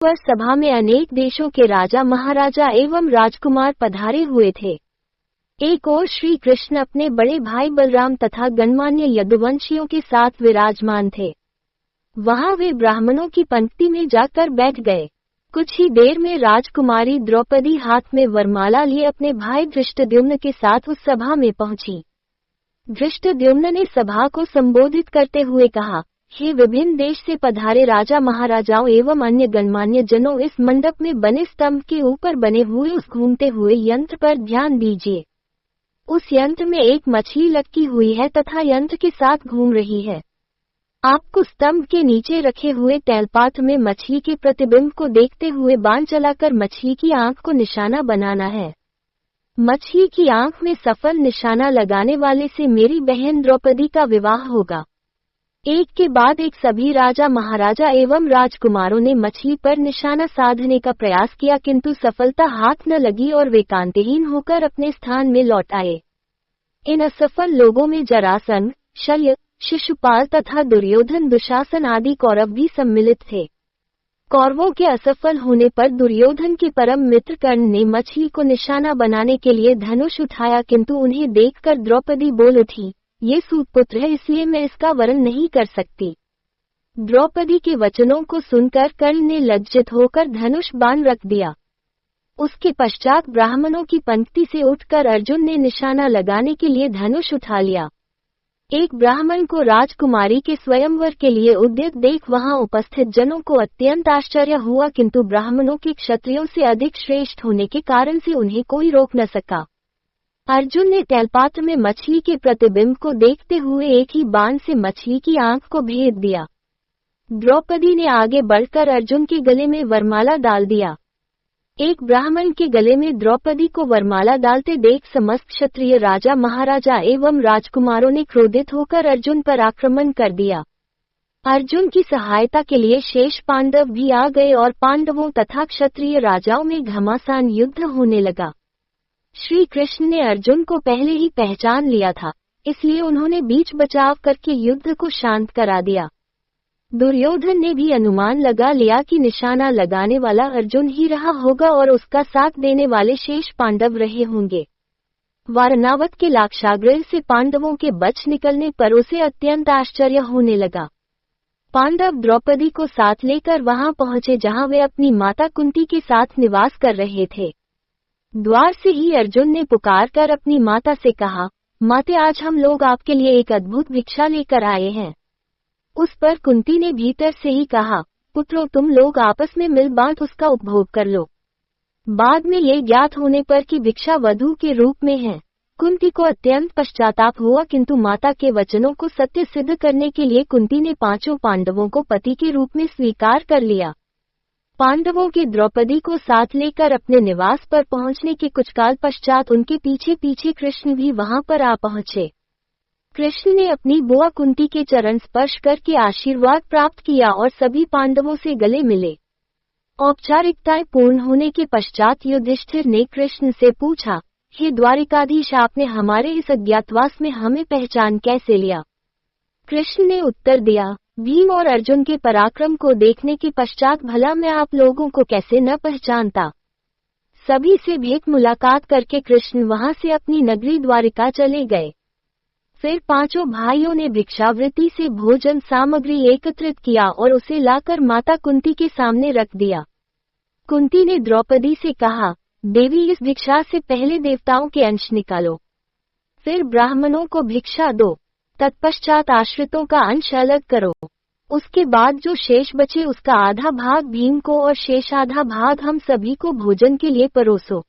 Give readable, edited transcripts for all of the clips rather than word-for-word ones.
पर सभा में अनेक देशों के राजा महाराजा एवं राजकुमार पधारे हुए थे। एक ओर श्री कृष्ण अपने बड़े भाई बलराम तथा गणमान्य यदुवंशियों के साथ विराजमान थे। वहां वे ब्राह्मणों की पंक्ति में जाकर बैठ गए। कुछ ही देर में राजकुमारी द्रौपदी हाथ में वरमाला लिए अपने भाई धृष्टद्युम्न के साथ उस सभा में पहुंची। धृष्टद्युम्न ने सभा को संबोधित करते हुए कहा, हे विभिन्न देश से पधारे राजा महाराजाओं एवं अन्य गणमान्य जनों, इस मंडप में बने स्तंभ के ऊपर बने हुए उस घूमते हुए यंत्र पर ध्यान दीजिए। उस यंत्र में एक मछली लटकी हुई है तथा यंत्र के साथ घूम रही है। आपको स्तंभ के नीचे रखे हुए तैलपात्र में मछली के प्रतिबिंब को देखते हुए बाण चलाकर मछली की आंख को निशाना बनाना है। मछली की आंख में सफल निशाना लगाने वाले से मेरी बहन द्रौपदी का विवाह होगा। एक के बाद एक सभी राजा महाराजा एवं राजकुमारों ने मछली पर निशाना साधने का प्रयास किया, किंतु सफलता हाथ न लगी और वे कांतिहीन होकर अपने स्थान में लौट आए। इन असफल लोगों में जरासंध, शल्य, शिशुपाल तथा दुर्योधन, दुशासन आदि कौरव भी सम्मिलित थे। कौरवों के असफल होने पर दुर्योधन के परम मित्र कर्ण ने मछली को निशाना बनाने के लिए धनुष उठाया, किंतु उन्हें देखकर द्रौपदी बोल उठी, ये सूतपुत्र है, इसलिए मैं इसका वरण नहीं कर सकती। द्रौपदी के वचनों को सुनकर कर्ण ने लज्जित होकर धनुष बाण रख दिया। उसके पश्चात ब्राह्मणों की पंक्ति से उठकर अर्जुन ने निशाना लगाने के लिए धनुष उठा लिया। एक ब्राह्मण को राजकुमारी के स्वयंवर के लिए उद्यत देख वहां उपस्थित जनों को अत्यंत आश्चर्य हुआ, किंतु ब्राह्मणों के क्षत्रियों से अधिक श्रेष्ठ होने के कारण से उन्हें कोई रोक न सका। अर्जुन ने तैलपात्र में मछली के प्रतिबिंब को देखते हुए एक ही बाण से मछली की आंख को भेद दिया। द्रौपदी ने आगे बढ़कर अर्जुन के गले में वरमाला डाल दिया। एक ब्राह्मण के गले में द्रौपदी को वरमाला डालते देख समस्त क्षत्रिय राजा महाराजा एवं राजकुमारों ने क्रोधित होकर अर्जुन पर आक्रमण कर दिया। अर्जुन की सहायता के लिए शेष पांडव भी आ गए और पांडवों तथा क्षत्रिय राजाओं में घमासान युद्ध होने लगा। श्री कृष्ण ने अर्जुन को पहले ही पहचान लिया था, इसलिए उन्होंने बीच बचाव करके युद्ध को शांत करा दिया। दुर्योधन ने भी अनुमान लगा लिया कि निशाना लगाने वाला अर्जुन ही रहा होगा और उसका साथ देने वाले शेष पांडव रहे होंगे। वारनावत के लाक्षागृह से पांडवों के बच निकलने पर उसे अत्यंत आश्चर्य होने लगा। पांडव द्रौपदी को साथ लेकर वहां पहुंचे जहां वे अपनी माता कुंती के साथ निवास कर रहे थे। द्वार से ही अर्जुन ने पुकारकर अपनी माता से कहा, माते, आज हम लोग आपके लिए एक अद्भुत भिक्षा लेकर आए हैं। उस पर कुंती ने भीतर से ही कहा, पुत्रों, तुम लोग आपस में मिल बांट उसका उपभोग कर लो। बाद में ये ज्ञात होने पर कि भिक्षा वधू के रूप में है, कुंती को अत्यंत पश्चाताप हुआ, किंतु माता के वचनों को सत्य सिद्ध करने के लिए कुंती ने पांचों पांडवों को पति के रूप में स्वीकार कर लिया। पांडवों के द्रौपदी को साथ लेकर अपने निवास पर पहुंचने के कुछ काल पश्चात उनके पीछे पीछे कृष्ण भी वहां पर आ पहुंचे। कृष्ण ने अपनी बुआ कुंती के चरण स्पर्श करके आशीर्वाद प्राप्त किया और सभी पांडवों से गले मिले। औपचारिकताएं पूर्ण होने के पश्चात युधिष्ठिर ने कृष्ण से पूछा, हे द्वारिकाधीश, आपने हमारे इस अज्ञातवास में हमें पहचान कैसे लिया? कृष्ण ने उत्तर दिया, भीम और अर्जुन के पराक्रम को देखने के पश्चात भला मैं आप लोगों को कैसे न पहचानता। सभी से भेंट मुलाकात करके कृष्ण वहां से अपनी नगरी द्वारिका चले गए। फिर पांचों भाइयों ने भिक्षावृत्ति से भोजन सामग्री एकत्रित किया और उसे लाकर माता कुंती के सामने रख दिया। कुंती ने द्रौपदी से कहा, देवी, इस भिक्षा से पहले देवताओं के अंश निकालो, फिर ब्राह्मणों को भिक्षा दो, तत्पश्चात आश्रितों का अंश अलग करो। उसके बाद जो शेष बचे उसका आधा भाग भीम को और शेष आधा भाग हम सभी को भोजन के लिए परोसो।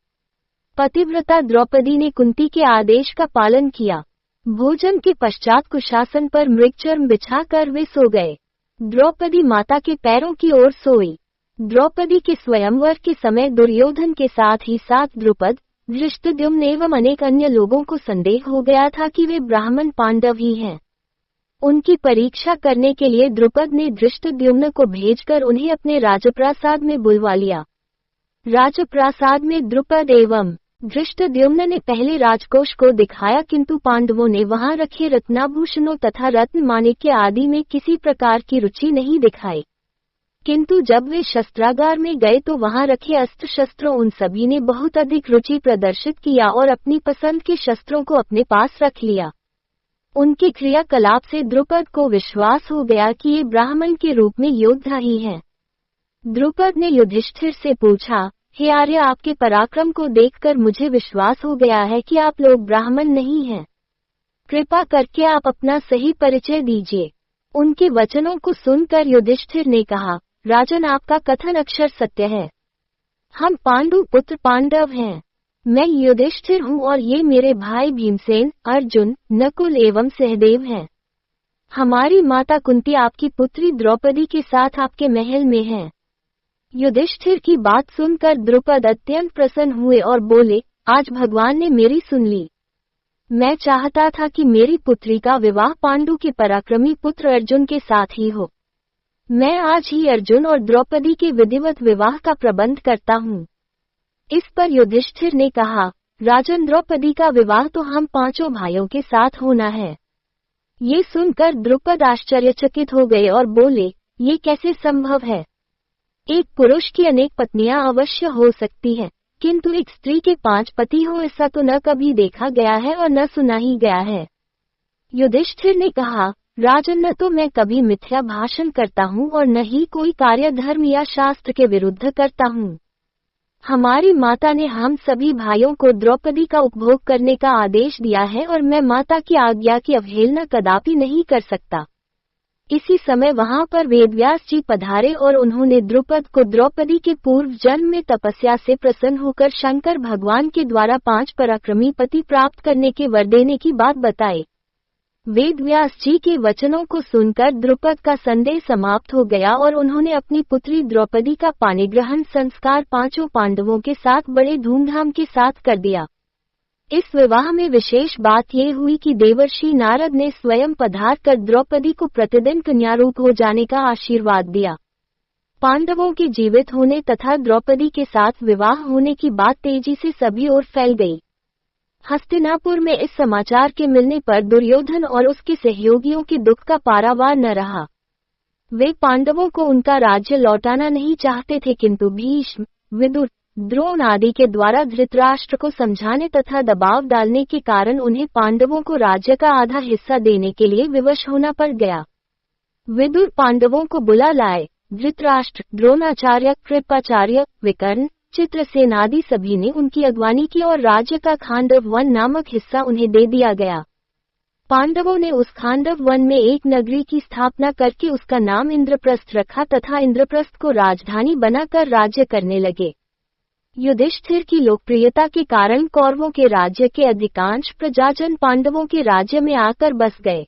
पतिव्रता द्रौपदी ने कुंती के आदेश का पालन किया। भोजन के पश्चात कुशासन पर मृगचर्म बिछाकर वे सो गए। द्रौपदी माता के पैरों की ओर सोई। द्रौपदी के स्वयंवर के समय दुर्योधन के साथ ही साथ द्रुपद, धृष्टद्युम्न एवं अनेक अन्य लोगों को संदेह हो गया था कि वे ब्राह्मण पांडव ही हैं। उनकी परीक्षा करने के लिए द्रुपद ने धृष्टद्युम्न को भेजकर उन्हें अपने राजप्रासाद में बुलवा लिया। राजप्रासाद में द्रुपद एवं धृष्टद्युम्न ने पहले राजकोष को दिखाया, किंतु पांडवों ने वहां रखे रत्नाभूषणों तथा रत्न माणिक्य आदि में किसी प्रकार की रुचि नहीं दिखाई। किंतु जब वे शस्त्रागार में गए तो वहां रखे अस्त्र शस्त्रों उन सभी ने बहुत अधिक रुचि प्रदर्शित किया और अपनी पसंद के शस्त्रों को अपने पास रख लिया। उनके क्रियाकलाप से द्रुपद को विश्वास हो गया कि ये ब्राह्मण के रूप में योद्धा ही हैं। द्रुपद ने युधिष्ठिर से पूछा, हे आर्य, आपके पराक्रम को देखकर मुझे विश्वास हो गया है कि आप लोग ब्राह्मण नहीं हैं। कृपा करके आप अपना सही परिचय दीजिए। उनके वचनों को सुनकर युधिष्ठिर ने कहा, राजन, आपका कथन अक्षर सत्य है। हम पांडु पुत्र पांडव हैं। मैं युधिष्ठिर हूँ और ये मेरे भाई भीमसेन, अर्जुन, नकुल एवं सहदेव हैं। हमारी माता कुंती आपकी पुत्री द्रौपदी के साथ आपके महल में है। युधिष्ठिर की बात सुनकर द्रुपद अत्यंत प्रसन्न हुए और बोले, आज भगवान ने मेरी सुन ली। मैं चाहता था कि मेरी पुत्री का विवाह पांडु के पराक्रमी पुत्र अर्जुन के साथ ही हो। मैं आज ही अर्जुन और द्रौपदी के विधिवत विवाह का प्रबंध करता हूँ। इस पर युधिष्ठिर ने कहा, राजन, द्रौपदी का विवाह तो हम पांचों भाइयों के साथ होना है। ये सुनकर द्रुपद आश्चर्यचकित हो गए और बोले, ये कैसे संभव है? एक पुरुष की अनेक पत्नियां अवश्य हो सकती हैं, किंतु एक स्त्री के 5 पति हो ऐसा तो न कभी देखा गया है और न सुना ही गया है। युधिष्ठिर ने कहा, राजन, न तो मैं कभी मिथ्या भाषण करता हूँ और न ही कोई कार्य धर्म या शास्त्र के विरुद्ध करता हूँ। हमारी माता ने हम सभी भाइयों को द्रौपदी का उपभोग करने का आदेश दिया है और मैं माता की आज्ञा की अवहेलना कदापि नहीं कर सकता। इसी समय वहां पर वेदव्यास जी पधारे और उन्होंने द्रुपद को द्रौपदी के पूर्व जन्म में तपस्या से प्रसन्न होकर शंकर भगवान के द्वारा 5 पराक्रमी पति प्राप्त करने के वर देने की बात बताई। वेदव्यास जी के वचनों को सुनकर द्रुपद का संदेह समाप्त हो गया और उन्होंने अपनी पुत्री द्रौपदी का पाणिग्रहण संस्कार 5 पांडवों के साथ बड़े धूमधाम के साथ कर दिया। इस विवाह में विशेष बात ये हुई कि देवर्षि नारद ने स्वयं पधार कर द्रौपदी को प्रतिदिन कन्यारूप हो जाने का आशीर्वाद दिया। पांडवों के जीवित होने तथा द्रौपदी के साथ विवाह होने की बात तेजी से सभी ओर फैल गई। हस्तिनापुर में इस समाचार के मिलने पर दुर्योधन और उसके सहयोगियों के दुख का पारावार न रहा। वे पांडवों को उनका राज्य लौटाना नहीं चाहते थे, किंतु भीष्म, विदुर, द्रोण आदि के द्वारा धृतराष्ट्र को समझाने तथा दबाव डालने के कारण उन्हें पांडवों को राज्य का आधा हिस्सा देने के लिए विवश होना पड़ गया। विदुर पांडवों को बुला लाए। धृतराष्ट्र, द्रोणाचार्य, कृपाचार्य, विकर्ण, चित्रसेन आदि सभी ने उनकी अगवानी की और राज्य का खांडव वन नामक हिस्सा उन्हें दे दिया गया। पांडवों ने उस खांडव वन में एक नगरी की स्थापना करके उसका नाम इंद्रप्रस्थ रखा तथा इंद्रप्रस्थ को राजधानी बनाकर राज्य करने लगे। युधिष्ठिर की लोकप्रियता के कारण कौरवों के राज्य के अधिकांश प्रजाजन पांडवों के राज्य में आकर बस गए।